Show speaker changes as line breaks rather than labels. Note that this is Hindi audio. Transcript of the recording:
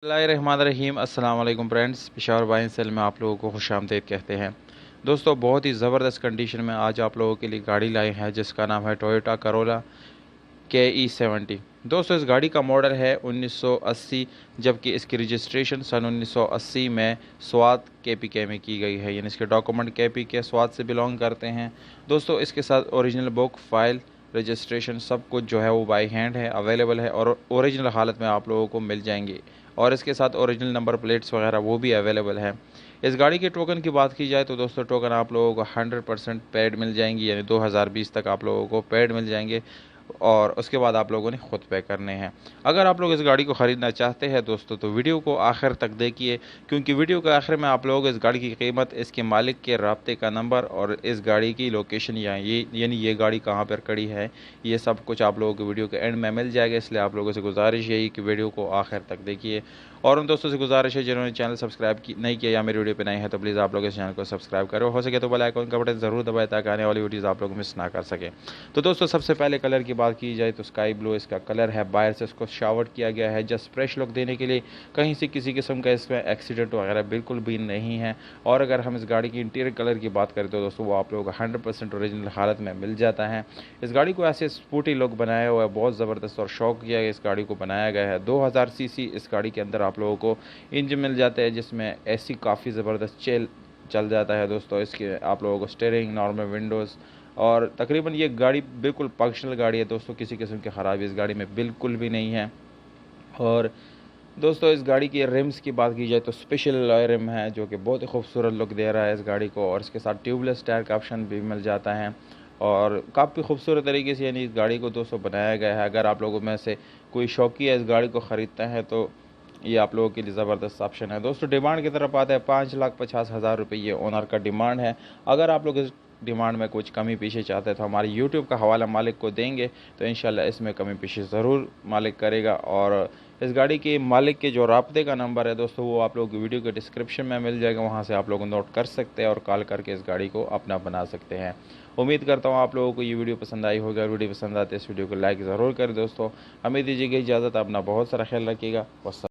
बिस्मिल्लाहिर्रहमानिर्रहीम। अस्सलाम वालेकुम फ्रेंड्स, पेशावर वाइन सेल में आप लोगों को खुशामदीद कहते हैं। दोस्तों, बहुत ही ज़बरदस्त कंडीशन में आज आप लोगों के लिए गाड़ी लाए हैं जिसका नाम है टोयोटा करोला KE70। दोस्तों, इस गाड़ी का मॉडल है 1980, जबकि इसकी रजिस्ट्रेशन सन 1980 में स्वात KPK में की गई है, यानी इसके डॉक्यूमेंट KPK स्वात से बिलोंग करते हैं। दोस्तों, इसके साथ ओरिजिनल बुक फाइल रजिस्ट्रेशन सब कुछ जो है वो बाई हैंड है, अवेलेबल है और ओरिजिनल हालत में आप लोगों को मिल जाएंगे। और इसके साथ ओरिजिनल नंबर प्लेट्स वगैरह वो भी अवेलेबल है। इस गाड़ी के टोकन की बात की जाए तो दोस्तों, टोकन आप लोगों को 100% पेड मिल जाएंगी, यानी 2020 तक आप लोगों को पेड मिल जाएंगे और उसके बाद आप लोगों ने खुद पे करने हैं। अगर आप लोग इस गाड़ी को ख़रीदना चाहते हैं दोस्तों, तो वीडियो को आखिर तक देखिए, क्योंकि वीडियो के आखिर में आप लोग इस गाड़ी की कीमत, इसके मालिक के राब्ते का नंबर और इस गाड़ी की लोकेशन यानी ये गाड़ी कहाँ पर खड़ी है, ये सब कुछ आप लोगों को वीडियो के एंड में मिल जाएगा। इसलिए आप लोगों से गुजारिश यही कि वीडियो को आखिर तक देखिए। और उन दोस्तों से गुजारिश है जिन्होंने चैनल सब्सक्राइब नहीं किया या मेरी वीडियो पे नए हैं, तो प्लीज़ आप लोग इस चैनल को सब्सक्राइब करो, हो सके तो बेल आइकन का बटन ज़रूर दबाएं ताकि आने वाली वीडियोज़ आप लोग मिस ना कर सकें। तो दोस्तों, सबसे पहले कलर की बात की जाए तो स्काई ब्लू इसका कलर है। बाहर से इसको शावर्ट किया गया है जस्ट फ्रेश लुक देने के लिए, कहीं से किसी किस्म का इसमें एक्सीडेंट वगैरह बिल्कुल भी नहीं है। और अगर हम इस गाड़ी की इंटीरियर कलर की बात करें तो दोस्तों, वो आप लोगों को 100% ओरिजिनल हालत में मिल जाता है। इस गाड़ी को ऐसे स्पोर्टी लुक बनाया हुआ है, बहुत ज़बरदस्त और शौक किया इस गाड़ी को बनाया गया है। 2000 सीसी इस गाड़ी के अंदर आप लोगों को इंजन मिल जाता है, जिसमें एसी काफ़ी ज़बरदस्त चल जाता है। दोस्तों, इसके आप लोगों को स्टीयरिंग, नॉर्मल विंडोज़ और तकरीबन ये गाड़ी बिल्कुल फंक्शनल गाड़ी है दोस्तों, किसी किस्म की ख़राबी इस गाड़ी में बिल्कुल भी नहीं है। और दोस्तों, इस गाड़ी की रिम्स की बात की जाए तो स्पेशल अलॉय रिम है जो कि बहुत ही खूबसूरत लुक दे रहा है इस गाड़ी को, और इसके साथ ट्यूबलेस टायर का ऑप्शन भी मिल जाता है और काफ़ी खूबसूरत तरीके से यानी इस गाड़ी को दोस्तों बनाया गया है। अगर आप लोगों में से कोई शौकीन इस गाड़ी को ख़रीदता है तो ये आप लोगों के लिए ज़बरदस्त ऑप्शन है। दोस्तों, डिमांड की तरफ आता है 5,50,000 रुपये ये ओनर का डिमांड है। अगर आप लोग इस डिमांड में कुछ कमी पीछे चाहते हैं तो हमारे यूट्यूब का हवाला मालिक को देंगे, तो इंशाल्लाह इसमें कमी पीछे ज़रूर मालिक करेगा। और इस गाड़ी के मालिक के जो राब्ते का नंबर है दोस्तों, वो आप लोग वीडियो के डिस्क्रिप्शन में मिल जाएगा, वहाँ से आप लोग नोट कर सकते हैं और कॉल करके इस गाड़ी को अपना बना सकते हैं। उम्मीद करता हूँ आप लोगों को ये वीडियो पसंद आई होगी। अगर वीडियो पसंद आती है इस वीडियो को लाइक ज़रूर करें। दोस्तों, हमें दीजिएगा इजाज़त, अपना बहुत सारा ख्याल रखिएगा।